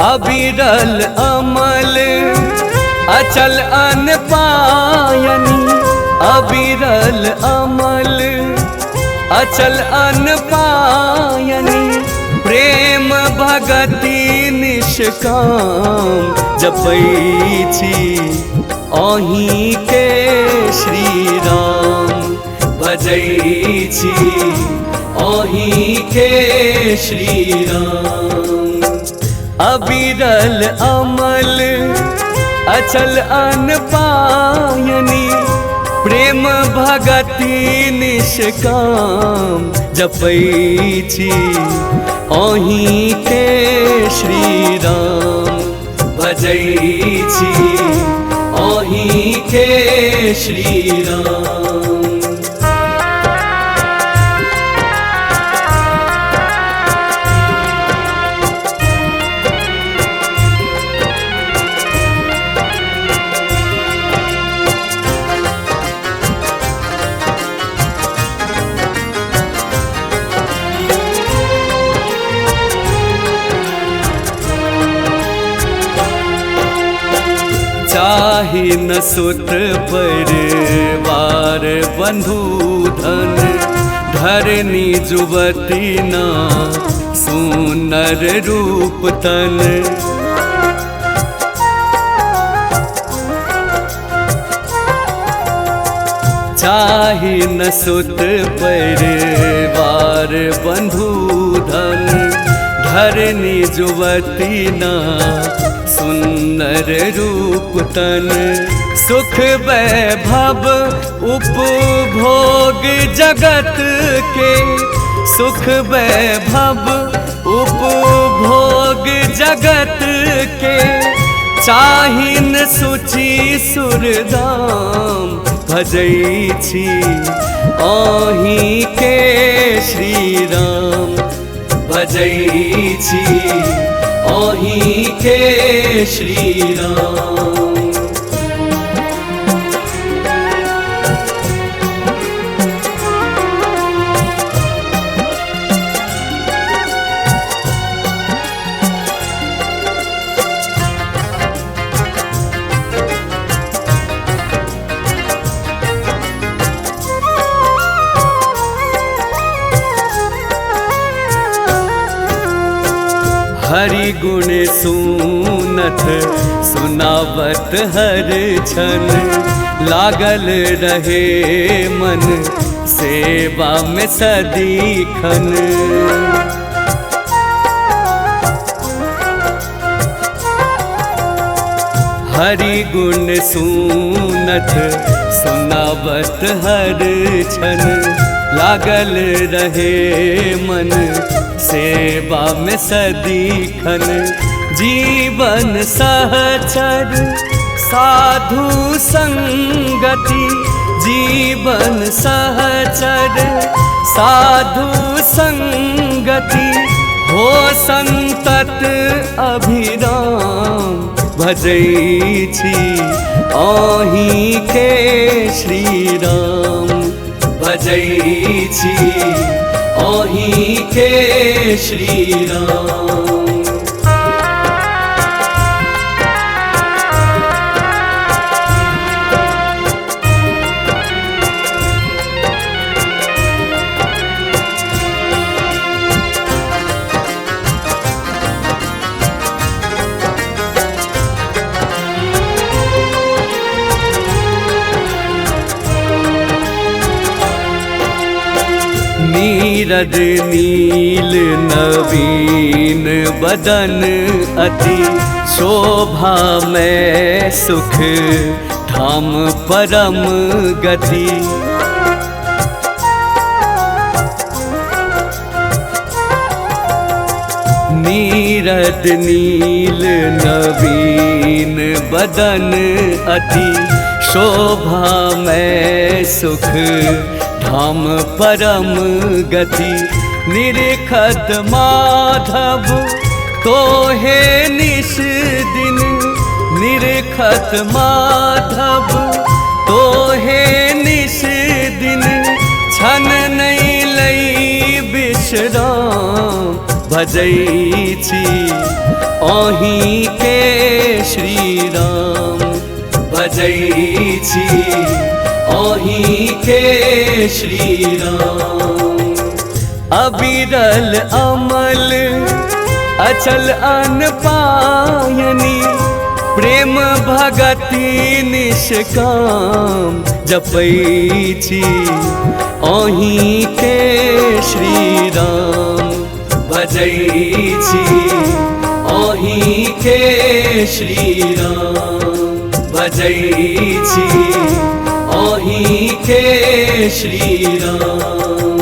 अविरल अमल अचल अन पायनी, अविरल अमल अचल अन पायनी, प्रेम भगति निष्काम जपै छी अहीं के श्री राम, भजै छी अहीं के श्री राम। अविरल अमल अचल अन पायनी, प्रेम भगति निष्काम जपै छी अहीं के श्री राम, भजै छी अहीं के श्री राम। चाहे न सुत परिवार बंधु धन, धरनी जुवती ना सुनर रूप तन। चाहे न सुत परिवार बंधु धन, धरनी जुवती ना सुंदर रूप तन। सुख वैभव उपभोग जगत के, सुख वैभव उपभोग जगत के, चाहिन सुचि सुरधाम भजै छी अहीं के श्री राम, भजै छी अहीं के श्री राम। हरि गुण सुनत सुनावत हर क्षण, लागल रहे मन सेवा में सदीखन। हरि गुण सुनत सुनावत हर क्षण, लागल रहे मन सेवा में सदीखन। जीवन सहचर साधु संगति, जीवन सहचर साधु संगति, हो संतत अभिराम भजै छी अहीं के श्री राम, भजै छी अहीं के श्री राम। नीरद नील नवीन बदन अति, शोभा में सुख धाम परम गति। नीरद नील नवीन बदन अति, शोभा में सुख धाम परम गति। निरखत माधव तोहे निश दिन, निरखत माधव तोहे निश दिन, छन नहीं लई विश्राम भजै छी अहीं के श्री राम, भजै छी अहीं के श्री राम। अविरल अमल अचल अनपायनी, प्रेम भगति निष्काम जपै छी अहीं के श्री राम, भजै छी अहीं के श्री राम, भजै छी अहीं के श्री राम।